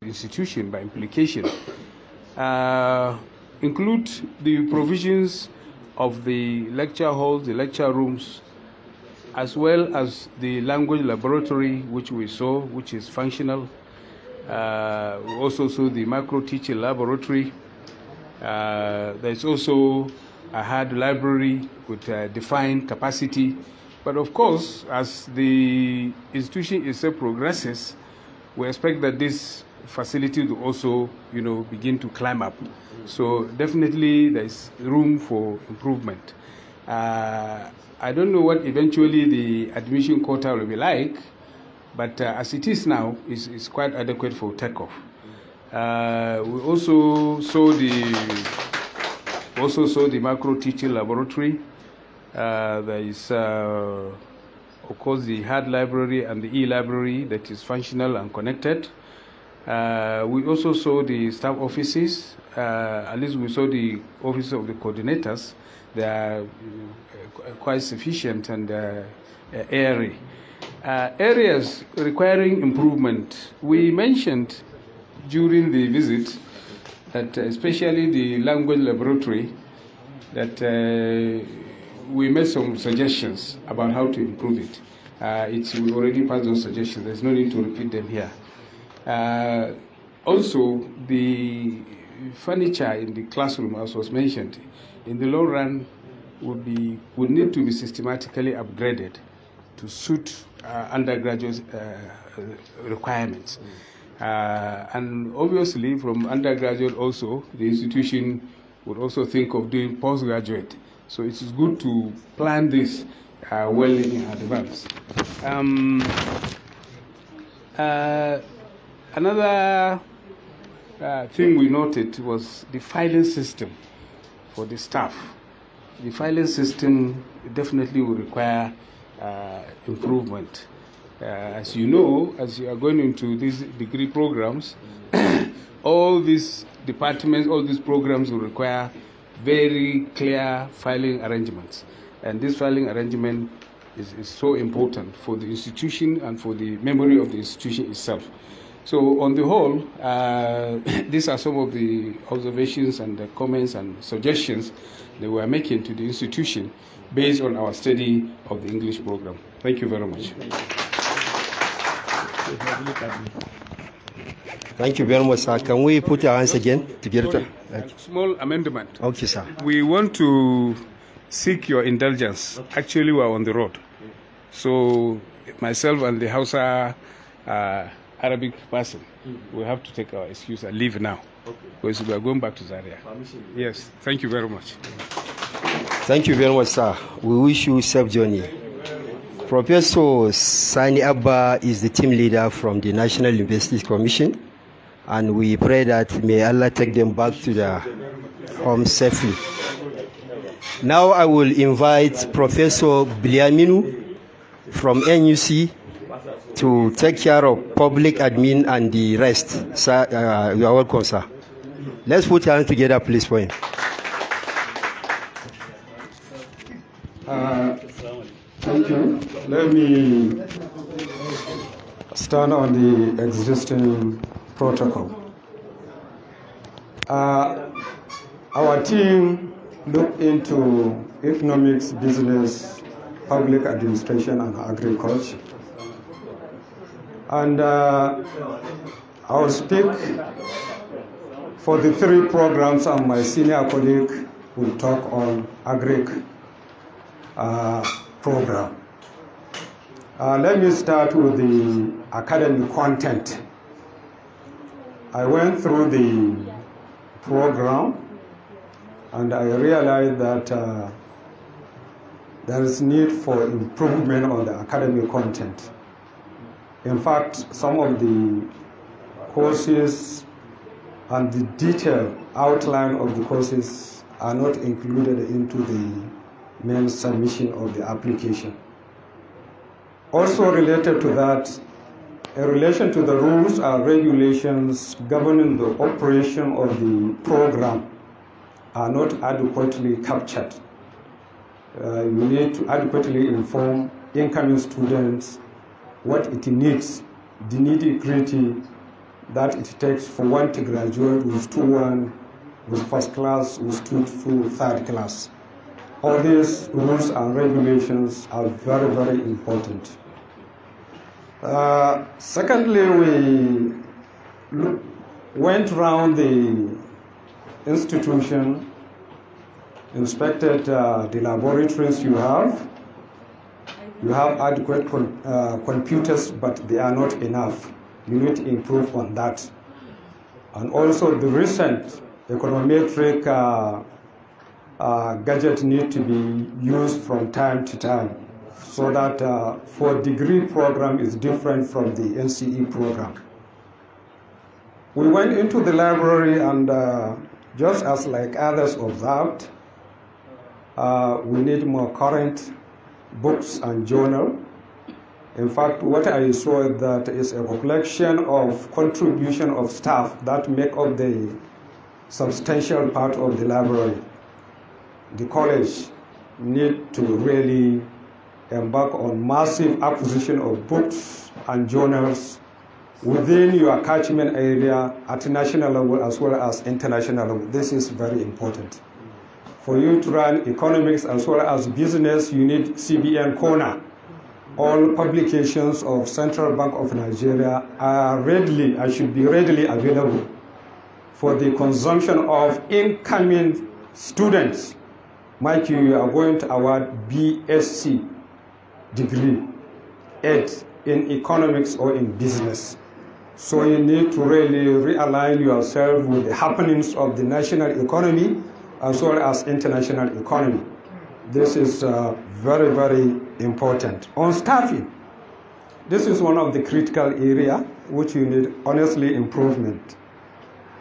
institution by implication, include the provisions of the lecture halls, the lecture rooms, as well as the language laboratory, which we saw, which is functional. We also saw the micro-teaching laboratory. There's also a hard library with defined capacity. But of course, as the institution itself progresses, we expect that this facility will also, begin to climb up. So definitely there's room for improvement. I don't know what eventually the admission quota will be like, but as it is now, it's quite adequate for takeoff. We also saw the macro teaching laboratory. There is, of course, the hard library and the e-library that is functional and connected. We also saw the staff offices. At least we saw the office of the coordinators. They are quite sufficient and airy. Areas requiring improvement. We mentioned during the visit that especially the language laboratory, that we made some suggestions about how to improve it. We already passed those suggestions. There's no need to repeat them here. Also, the furniture in the classroom, as was mentioned, in the long run would need to be systematically upgraded to suit undergraduate requirements. And obviously, from undergraduate also, the institution would also think of doing postgraduate. So it is good to plan this well in advance. Another thing we noted was the filing system for the staff. The filing system definitely will require improvement. As you know, as you are going into these degree programs, all these departments, all these programs will require very clear filing arrangements. And this filing arrangement is so important for the institution and for the memory of the institution itself. So on the whole, these are some of the observations and the comments and suggestions that we are making to the institution based on our study of the English program. Thank you very much. Thank you very much, sir. Can we put our hands again together? Small amendment. Okay, sir. We want to seek your indulgence. Actually, we are on the road. So myself and the Hausa Arabic person, we have to take our excuse and leave now. Okay. Because we are going back to Zaria. Yes, thank you very much. Thank you very much, sir. We wish you safe journey. Professor Sani Abba is the team leader from the National Universities Commission, and we pray that may Allah take them back to their home safely. Now I will invite Professor Bliaminu from NUC to take care of public admin and the rest. Sir, you are welcome, sir. Let's put our hands together, please, for him. Thank you. Let me stand on the existing protocol. Our team looked into economics, business, public administration, and agriculture. And I will speak for the three programs, and my senior colleague will talk on agric program. Let me start with the academic content. I went through the program and I realized that there is need for improvement on the academic content. In fact, some of the courses and the detailed outline of the courses are not included into the main submission of the application. Also related to that, in relation to the rules and regulations governing the operation of the program are not adequately captured. You need to adequately inform incoming students what it needs, the nitty-gritty that it takes for one to graduate with 2-1, with first class, with 2 third class. All these rules and regulations are very, very important. Secondly, we went around the institution, inspected the laboratories you have. You have adequate computers, but they are not enough. You need to improve on that. And also the recent econometric gadget need to be used from time to time, so that for degree program is different from the NCE program. We went into the library and just as like others observed, we need more current books and journal. In fact, what I saw that is a collection of contribution of staff that make up the substantial part of the library. The college need to really embark on massive acquisition of books and journals within your catchment area at national level as well as international level. This is very important. For you to run economics as well as business, you need CBN Corner. All publications of Central Bank of Nigeria are readily and should be readily available for the consumption of incoming students. Mike, you are going to award BSc degree, ed in economics or in business. So you need to really realign yourself with the happenings of the national economy as well as international economy. This is very, very important. On staffing, this is one of the critical areas which you need honestly improvement.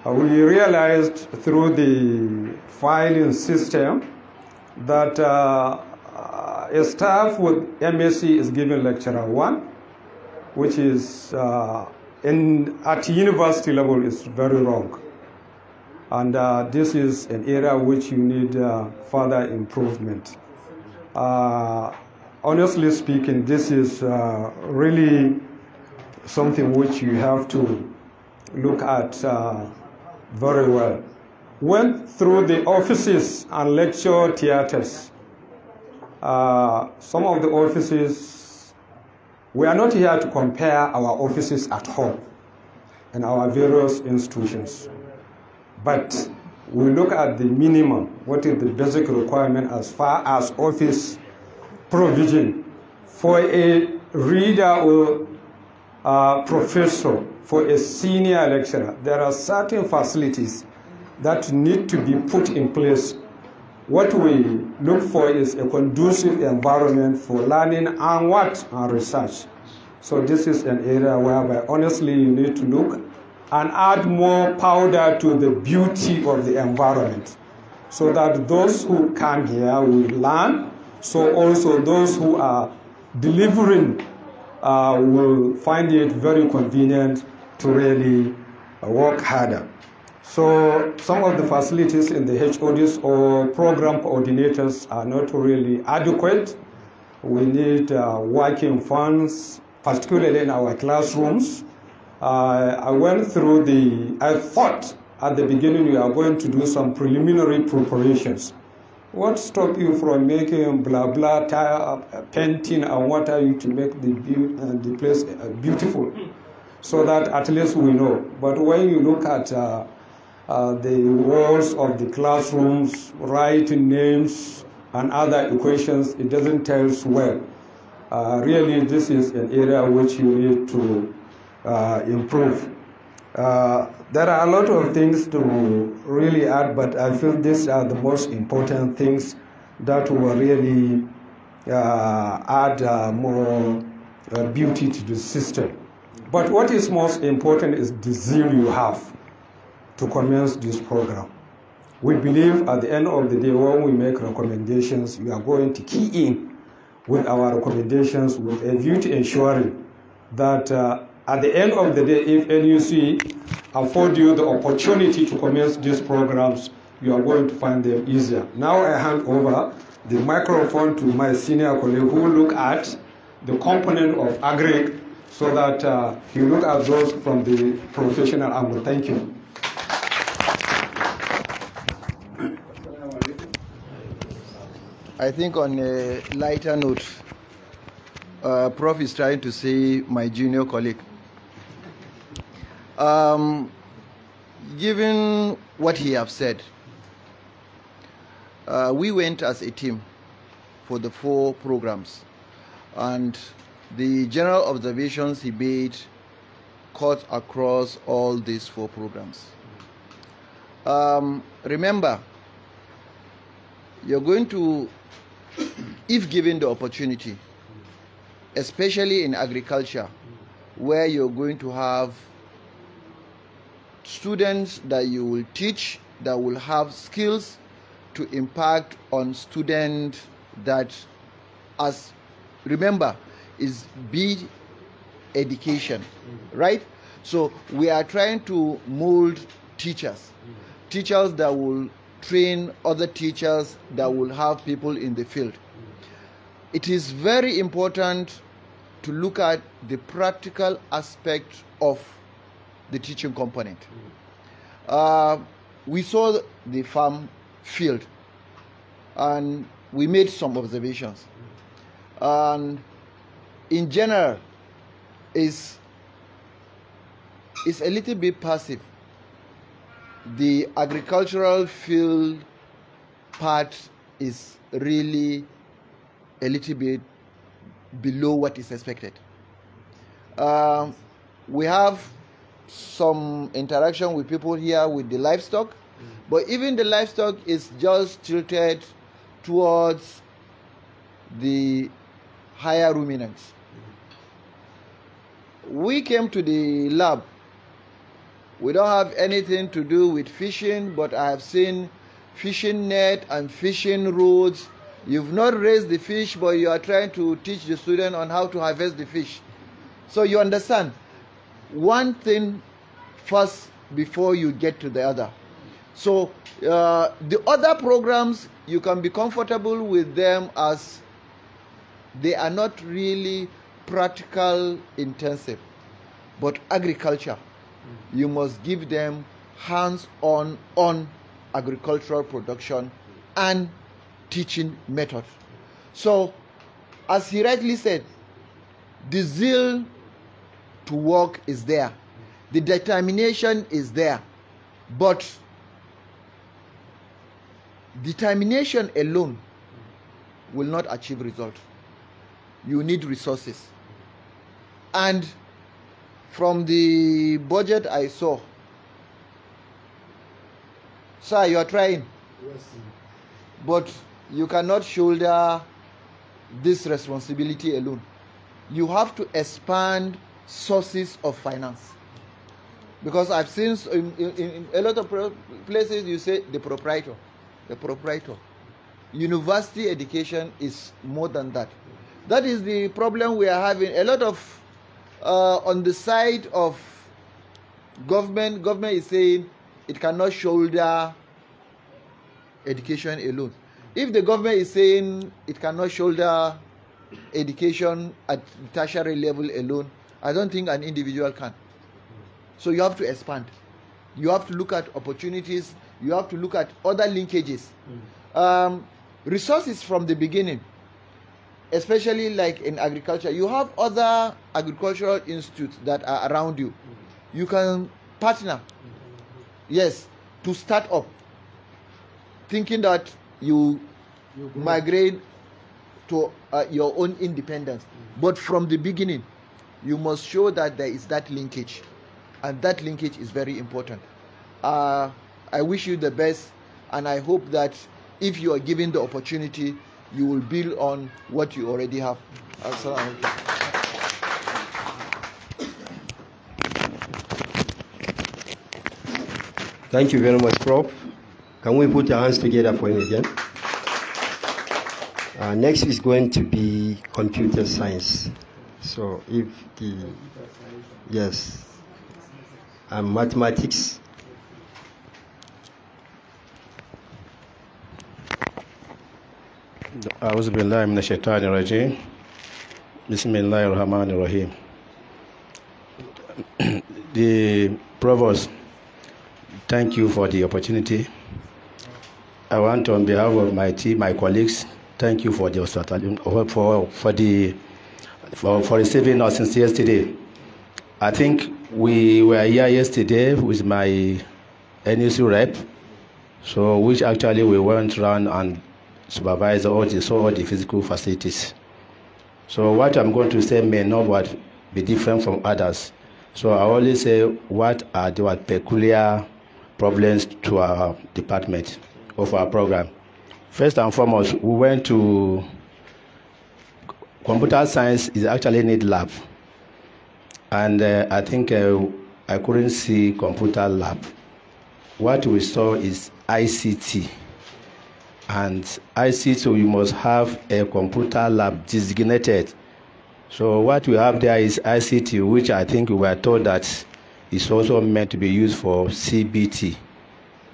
We realized through the filing system that a staff with MSc is given lecturer 1, which is at university level is very wrong. And this is an area which you need further improvement. Honestly speaking, this is really something which you have to look at very well. Went through the offices and lecture theaters. Some of the offices, we are not here to compare our offices at home and our various institutions. But we look at the minimum, what is the basic requirement as far as office provision for a reader or professor, for a senior lecturer. There are certain facilities that need to be put in place. What we look for is a conducive environment for learning and what? And research. So this is an area whereby honestly you need to look and add more powder to the beauty of the environment so that those who come here will learn, so also those who are delivering will find it very convenient to really work harder. So some of the facilities in the HODs or program coordinators are not really adequate. We need working funds, particularly in our classrooms. I went through I thought at the beginning you are going to do some preliminary preparations. What stopped you from making blah blah painting and what are you to make the place beautiful, so that at least we know. But when you look at the walls of the classrooms, writing names and other equations, it doesn't tell us well. Really, this is an area which you need to improve. There are a lot of things to really add, but I feel these are the most important things that will really add more beauty to the system. But what is most important is the zeal you have to commence this program. We believe at the end of the day when we make recommendations, we are going to key in with our recommendations with a view to ensuring that at the end of the day, if NUC afford you the opportunity to commence these programs, you are going to find them easier. Now I hand over the microphone to my senior colleague who will look at the component of agri so that you look at those from the professional angle. Thank you. I think on a lighter note, Prof is trying to say my junior colleague. Given what he have said, we went as a team for the 4 programs, and the general observations he made cut across all these 4 programs. Remember, you're going to, if given the opportunity, especially in agriculture, where you're going to have students that you will teach that will have skills to impact on students that, as remember, is be education, right? So we are trying to mold teachers that will train other teachers that will have people in the field. It is very important to look at the practical aspect of the teaching component. We saw the farm field and we made some observations. And in general, is a little bit passive. The agricultural field part is really a little bit below what is expected. We have some interaction with people here with the livestock, but even the livestock is just tilted towards the higher ruminants. We came to the lab. We don't have anything to do with fishing, but I have seen fishing net and fishing rods. You've not raised the fish, but you are trying to teach the student on how to harvest the fish. So you understand, one thing first before you get to the other. So the other programs, you can be comfortable with them as they are not really practical intensive. But agriculture, you must give them hands-on on agricultural production and teaching method. So, as he rightly said, the zeal to work is there, the determination is there, but determination alone will not achieve result. You need resources. And from the budget I saw, sir, you are trying. Yes. But you cannot shoulder this responsibility alone. You have to expand sources of finance. Because I've seen in a lot of places you say the proprietor. The proprietor. University education is more than that. That is the problem we are having. A lot of, on the side of government is saying it cannot shoulder education alone. If the government is saying it cannot shoulder education at the tertiary level alone, I don't think an individual can. So you have to expand. You have to look at opportunities. You have to look at other linkages. Resources from the beginning, especially like in agriculture. You have other agricultural institutes that are around you. You can partner, yes, to start up, thinking that you migrate to your own independence. But from the beginning, you must show that there is that linkage. And that linkage is very important. I wish you the best, and I hope that if you are given the opportunity, you will build on what you already have. Thank you very much, Prof. Can we put our hands together for him again? Next is going to be computer science. So if the, yes, and mathematics. أعوذ بالله من الشيطان الرجيم بسم الله الرحمن الرحيم The Provost, thank you for the opportunity. I want to, on behalf of my team, my colleagues, thank you for the for receiving us since yesterday. I think we were here yesterday with my NUC rep, so which actually we went around and supervised all the physical facilities. So what I'm going to say may not be different from others. So I always say what are the peculiar problems to our department of our program. First and foremost, we went to computer science is actually need lab, and I think I couldn't see computer lab. What we saw is ICT, and ICT you must have a computer lab designated. So what we have there is ICT, which I think we were told that is also meant to be used for CBT.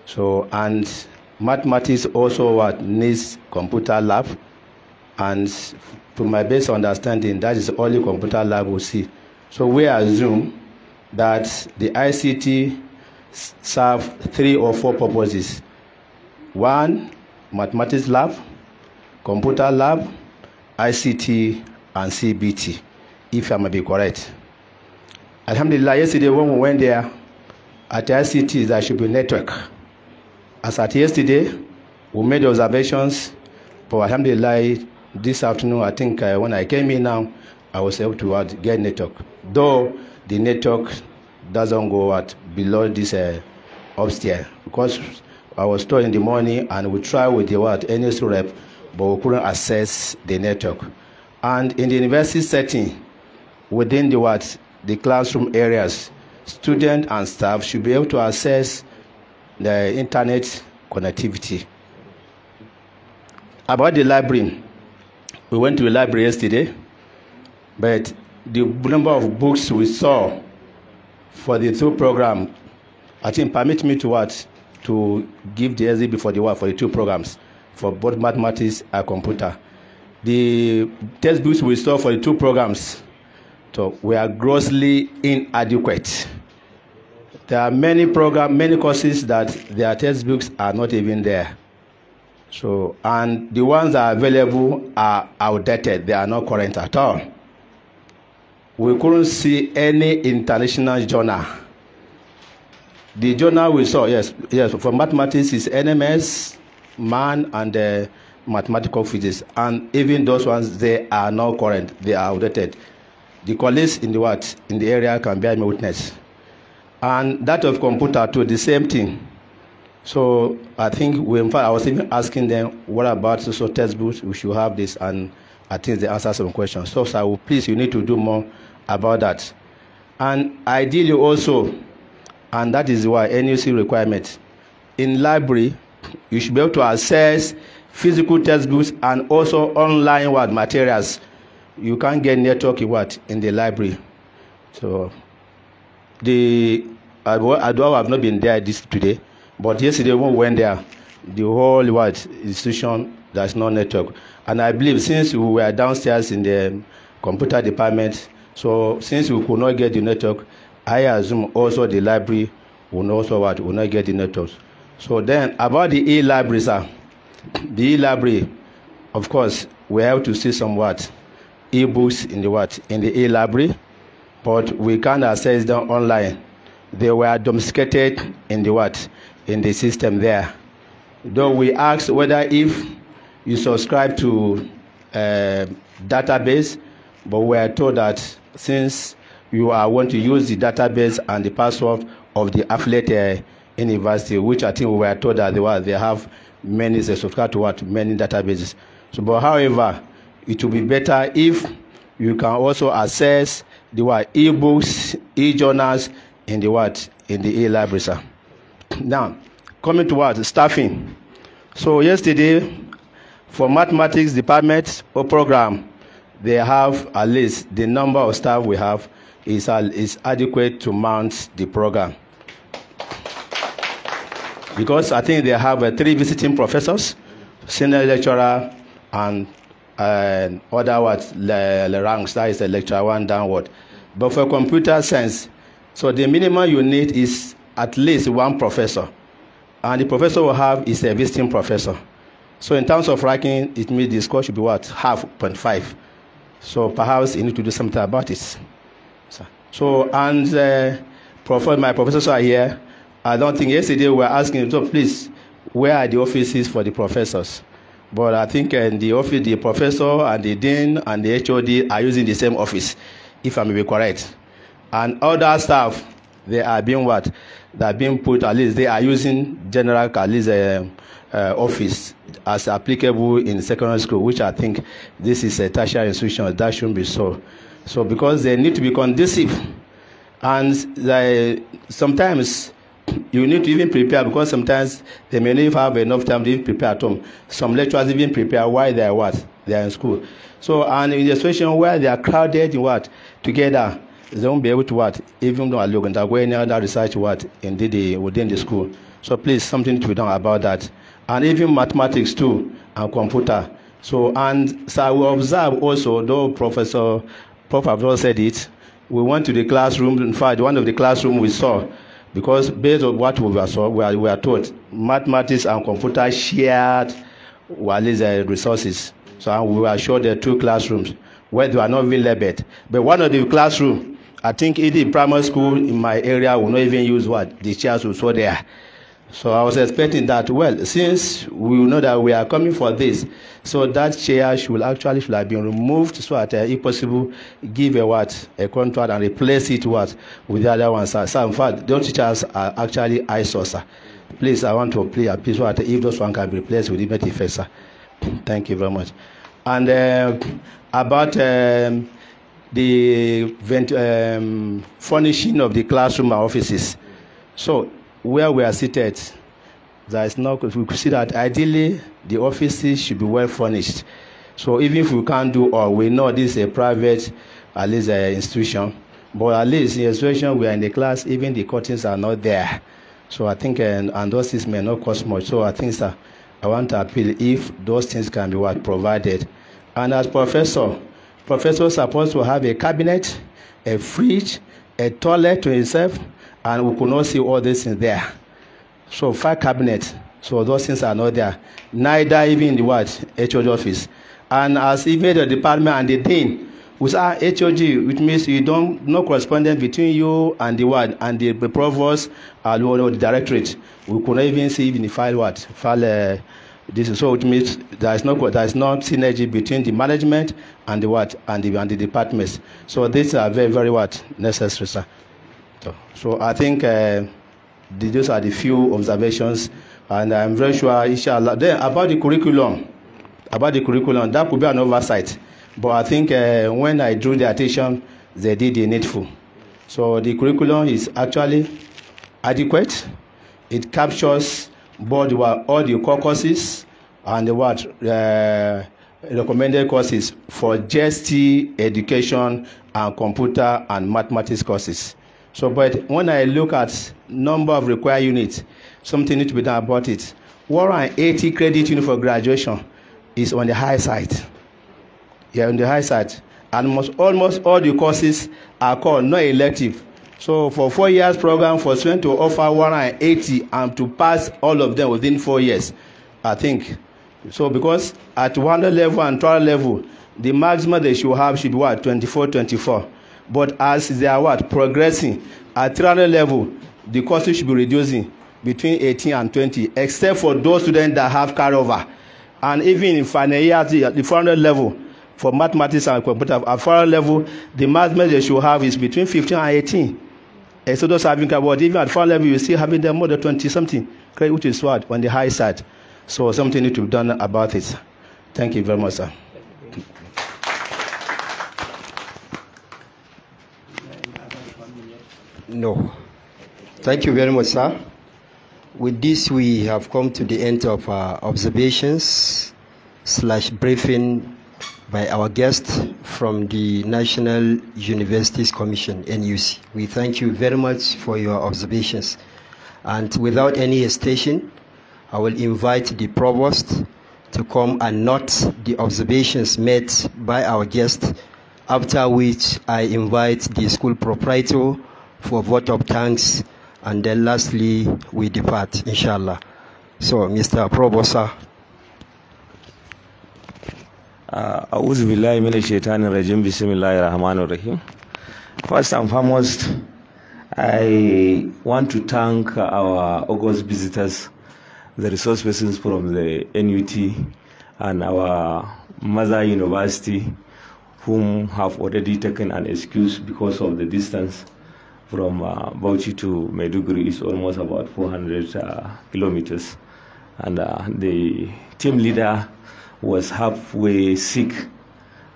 So, and mathematics also needs computer lab, and to my best understanding, that is only computer lab will see. So we assume that the ICT serve 3 or 4 purposes. 1, mathematics lab, computer lab, ICT, and CBT, if I may be correct. Alhamdulillah, yesterday when we went there, at ICT there should be network. As at yesterday, we made observations, but alhamdulillah, this afternoon, I think when I came in now, I was able to get network. Though the network doesn't go below this upstairs, because I was told in the morning and we tried with the NSU rep, but we couldn't access the network. And in the university setting, within the classroom areas, students and staff should be able to access the internet connectivity. About the library, we went to the library yesterday, but the number of books we saw for the 2 programs, I think permit me to give the exhibit for the 2 programs, for both mathematics and computer. The textbooks we saw for the 2 programs were grossly inadequate. There are many courses that their textbooks are not even there. So, and the ones that are available are outdated. They are not current at all. We couldn't see any international journal. The journal we saw, yes, for mathematics is NMS, MAN, and mathematical physics, and even those ones, they are not current, they are outdated. The colleagues in the area can bear me witness. And that of computer too, the same thing. So I think in fact I was even asking them, what about social textbooks? We should have this, and I think they answer some questions. So sir, please, you need to do more about that. And ideally also, and that is why NUC requirement, in library, you should be able to access physical textbooks and also online materials. You can't get network in the library. So I have not been there today, but yesterday when we went there, the whole institution, there's no network. And I believe since we were downstairs in the computer department, so since we could not get the network, I assume also the library will not get the network. So then about the e-library, sir. The e-library, of course, we have to see some e-books in the e-library, but we can't access them online. They were domesticated in the system there. Though we asked whether if you subscribe to database, but we are told that since you want to use the database and the password of the affiliate university, which I think we were told that they have many, they subscribe to many databases. So, but however, it will be better if you can also access the e-books, e-journals in the e-library, sir. Now, coming to staffing. So yesterday, for mathematics department or program, they have at least the number of staff we have is adequate to mount the program. Because I think they have 3 visiting professors, senior lecturer, and other ranks, that is the lecturer 1 downward. But for computer science, So the minimum you need is at least one professor. And the professor will have is a visiting professor. So in terms of ranking, it means the score should be what? Half 0.5. So perhaps you need to do something about it. So, and my professors are here. I don't think yesterday we were asking, so please, where are the offices for the professors? But I think in the office, the professor and the dean and the HOD are using the same office, if I may be correct. And other staff, they are being what? They are being put, at least they are using general, at least office as applicable in secondary school, which I think this is a tertiary institution, that shouldn't be so. So because they need to be conducive. And sometimes you need to even prepare, because sometimes they may not have enough time to even prepare at home. Some lecturers even prepare while they are what? They are in school. So, and in a situation where they are crowded in what? Together, they won't be able to what? Even though I look and go any other research what? Indeed, within the school. So please, something to be done about that. And even mathematics too, and computer. So, and so we observe also, though Prof. Abdul said it, we went to the classroom. In fact, one of the classroom we saw, because based on what we were taught, mathematics and computer shared resources. So we were showed the two classrooms where they were not even labeled. But one of the classroom, I think in primary school in my area will not even use what? The chairs we saw there. So I was expecting that, well, since we know that we are coming for this, so that chair should have been removed so that, if possible, give a contract and replace it with the other ones. So in fact, those teachers are actually eyesores. Please, I want to play a piece so that if those one can be replaced with immediate effect, sir. Thank you very much. And about the furnishing of the classroom and offices. So where we are seated, there is no, we could see that ideally the offices should be well furnished. So even if we can't do all, we know this is a private, at least institution, but at least in a situation we are in the class, even the curtains are not there. So I think, and those things may not cost much. So I think, sir, I want to appeal if those things can be what provided. And as professors are supposed to have a cabinet, a fridge, a toilet to himself, and we could not see all this in there. So 5 cabinets, so those things are not there. Neither even in the what? HOD office. And as even the department and the dean, with our HOD, which means you don't no correspondence between you and the what? And the provost or the directorate. We could not even see even the file this is so, it means there is no synergy between the management and the what? And the departments. So these are very, very what? Necessary, sir. So I think those are the few observations, and I'm very sure, inshallah. Then about the curriculum, that could be an oversight. But I think when I drew the attention, they did the needful. So the curriculum is actually adequate. It captures both all the core courses and the what recommended courses for GST, education, and computer and mathematics courses. So, but when I look at number of required units, something needs to be done about it. 180 credit unit for graduation is on the high side. Yeah, on the high side. And almost all the courses are called non-elective. So for 4 years program for students to offer 180 and to pass all of them within 4 years, I think. So because at 100 level and 12 level, the maximum they should have should be what? 24. But as they are what? Progressing at 300 level, the courses should be reducing between 18 and 20, except for those students that have carryover. And even in final year, the 400 level, for mathematics and computer, at 400 level, the maximum they should have is between 15 and 18. And so those having carryover, even at 400 level, you still having them more than 20 something, which is what? On the high side. So something needs to be done about it. Thank you very much, sir. No. Thank you very much, sir. With this, we have come to the end of our observations / briefing by our guest from the National Universities Commission, NUC. We thank you very much for your observations. And without any hesitation, I will invite the provost to come and note the observations made by our guest, after which I invite the school proprietor for vote of thanks, and then lastly we depart, inshallah. So, Mr. Provost, sir. A'udhu billahi minash shaitanir rajim. Bismillahir rahmanir rahim. First and foremost, I want to thank our August visitors, the resource persons from the NUT and our mother university, whom have already taken an excuse because of the distance from Bauchi to Maiduguri is almost about 400 kilometers. And the team leader was halfway sick,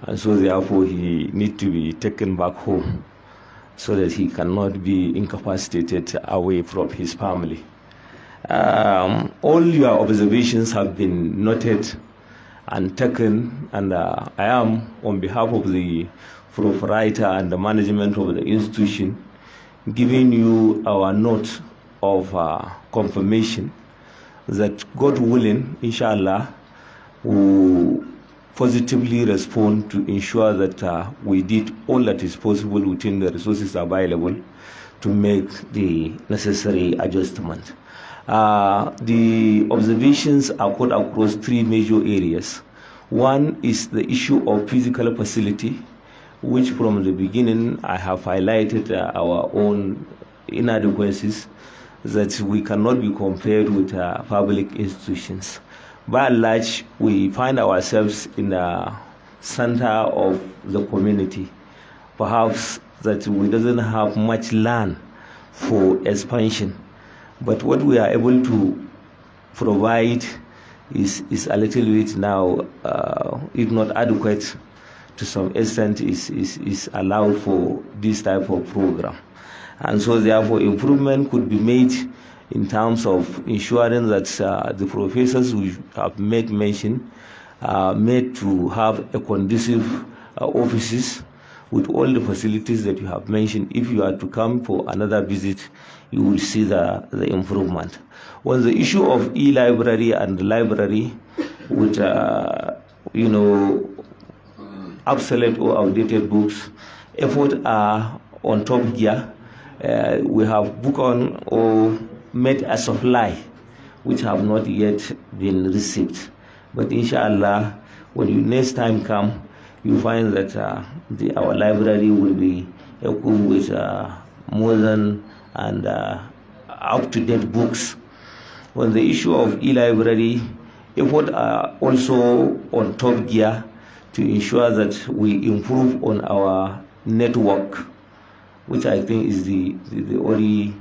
and so therefore he needs to be taken back home so that he cannot be incapacitated away from his family. All your observations have been noted and taken, and I am, on behalf of the proprietor and the management of the institution, giving you our note of confirmation that, God willing, inshallah, will positively respond to ensure that we did all that is possible within the resources available to make the necessary adjustment. The observations are cut across three major areas. One is the issue of physical facility, which from the beginning I have highlighted our own inadequacies, that we cannot be compared with public institutions. By and large, we find ourselves in the center of the community. Perhaps that we doesn't have much land for expansion, but what we are able to provide is a little bit now, if not adequate to some extent, is allowed for this type of program. And so therefore improvement could be made in terms of ensuring that the professors we have made mention made to have a conducive offices with all the facilities that you have mentioned. If you are to come for another visit, you will see the improvement. On the issue of e-library and library with obsolete or outdated books, efforts are on top gear. We have booked on or made a supply which have not yet been received. But inshallah, when you next time come, you find that our library will be equipped with modern and up-to-date books. On the issue of e-library, efforts are also on top gear to ensure that we improve on our network, which I think is the only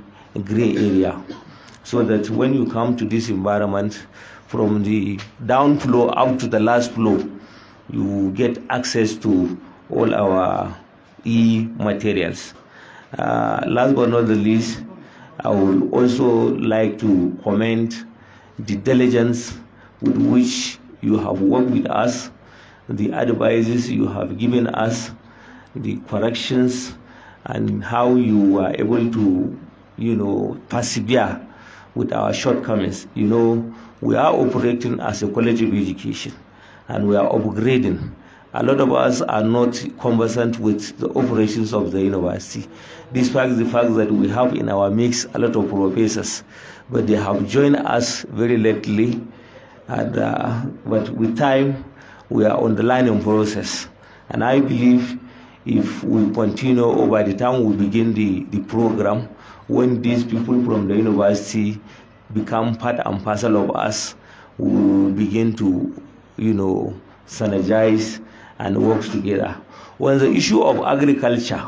gray area, so that when you come to this environment, from the down floor up to the last floor, you get access to all our e-materials. Last but not the least, I would also like to commend the diligence with which you have worked with us, the advices you have given us, the corrections, and how you were able to, persevere with our shortcomings. We are operating as a college of education, and we are upgrading. A lot of us are not conversant with the operations of the university, despite the fact that we have in our mix a lot of professors, but they have joined us very lately, and but with time, we are on the learning process. And I believe if we continue, or by the time we begin the program, when these people from the university become part and parcel of us, we will begin to, synergize and work together. On the issue of agriculture,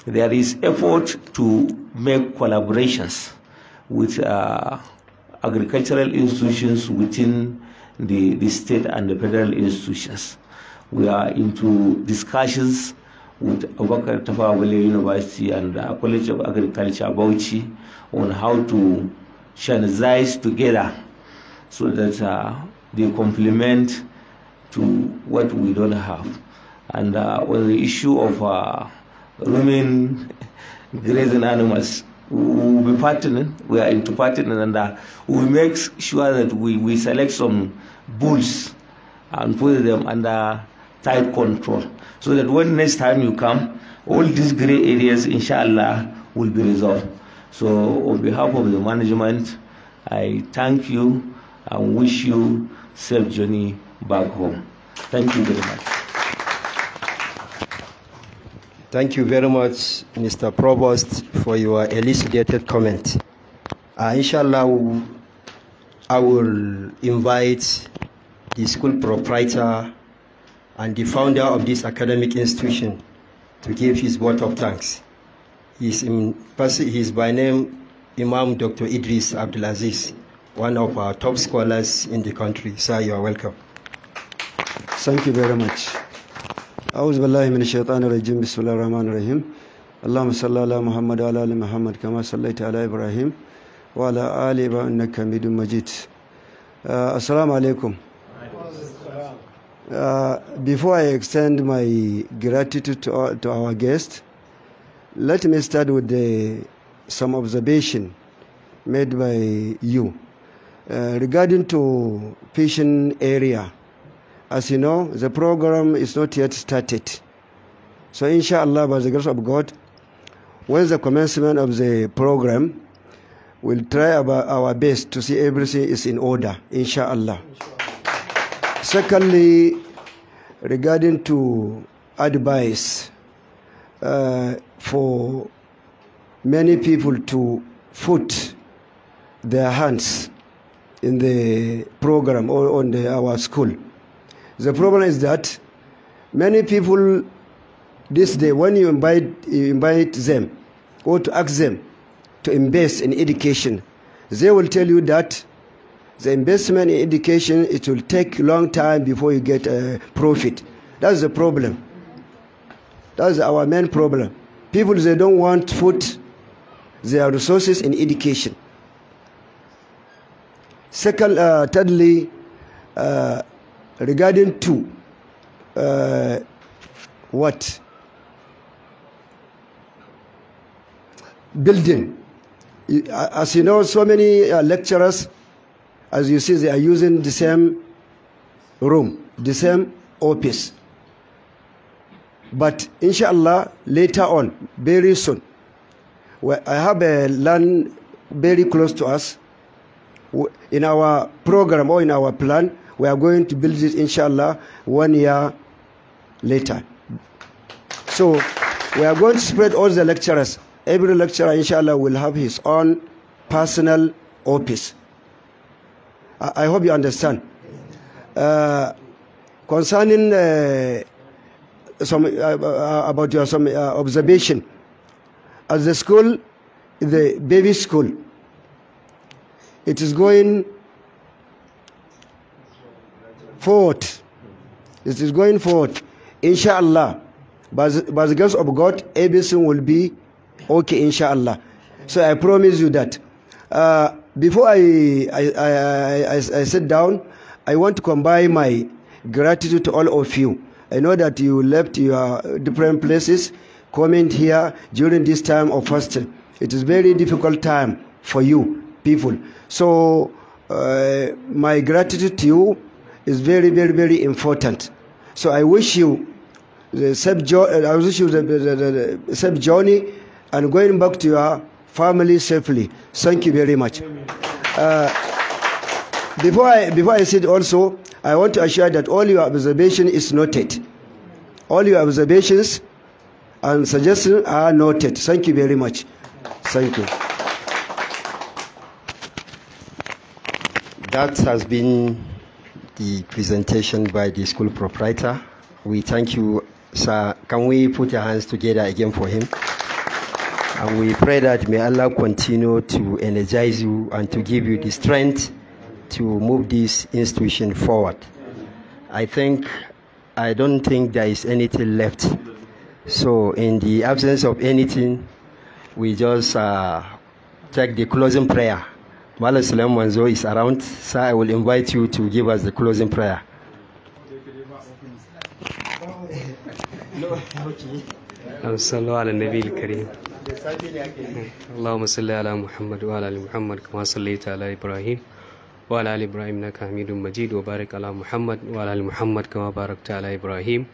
there is effort to make collaborations with agricultural institutions within the state and the federal institutions. We are into discussions with Abuja University and College of Agriculture, Bauchi, on how to synergize together so that they complement to what we don't have. And on the issue of roaming grazing animals, we will be partnering. We are into partnering, and we make sure that we select some bulls and put them under tight control, so that when next time you come, all these gray areas, inshallah, will be resolved. So on behalf of the management, I thank you and wish you safe journey back home. Thank you very much. Thank you very much, Mr. Provost, for your elucidated comment. Inshallah, I will invite the school proprietor and the founder of this academic institution to give his vote of thanks. He's by name Imam Dr. Idris Abdulaziz, one of our top scholars in the country. Sir, you are welcome. Thank you very much. أعوذ بالله من الشيطان الرجيم بسم الله الرحمن الرحيم اللهم صل على محمد وعلى آل محمد كما صليت على إبراهيم وعلى آل إبراهيم إنك حميد مجيد. السلام عليكم. Before I extend my gratitude to our guest, let me start with some observation made by you regarding to fishing area. As you know, the program is not yet started. So inshallah, by the grace of God, when the commencement of the program, we'll try our best to see everything is in order, inshallah. Secondly, regarding to advice for many people to put their hands in the program or on our school. The problem is that many people this day, when you invite them or to ask them to invest in education, they will tell you that the investment in education, it will take a long time before you get a profit. That's the problem. That's our main problem. People, they don't want to put their resources in education. Second, thirdly, regarding to what? Building. As you know, so many lecturers, as you see, they are using the same room, the same office. But inshallah, later on, very soon, I have a land very close to us. In our program or in our plan, we are going to build it, inshallah, 1 year later. So we are going to spread all the lecturers. Every lecturer, inshallah, will have his own personal office. I hope you understand. Concerning about your some observation, as the school, the baby school, it is going forward. It is going forward. Inshallah, by the grace of God, everything will be okay, inshallah. So I promise you that. Before I sit down, I want to combine my gratitude to all of you. I know that you left your different places, coming here during this time of fasting. It is very difficult time for you people. So my gratitude to you is very, very, very important. So I wish you the safe journey and going back to your family safely. Thank you very much. Before I said also, I want to assure that all your observation is noted. All your observations and suggestions are noted. Thank you very much. Thank you. That has been the presentation by the school proprietor. We thank you, sir. Can we put your hands together again for him? And we pray that may Allah continue to energize you and to give you the strength to move this institution forward. I don't think there is anything left. So in the absence of anything, we just take the closing prayer. Mala Salam Wanzo is around, so I will invite you to give us the closing prayer. صلوا على النبي الكريم اللهم صل على محمد وعلى ال محمد كما صليت على ابراهيم وعلى ال ابراهيم انك حميد مجيد وبارك على محمد وعلى ال محمد كما باركت على ابراهيم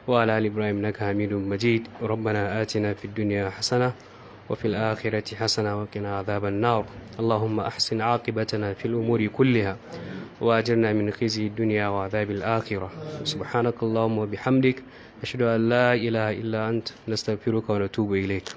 وعلى ال ابراهيم انك حميد مجيد ربنا آتنا في الدنيا حسنة وفي الآخرة حسنة وقنا عذاب النار اللهم أحسن عاقبتنا في الأمور كلها وأجرنا من خزي الدنيا وعذاب الآخرة سبحانك اللهم وبحمدك أشهد أن لا إله إلا أنت نستغفرك ونتوب إليك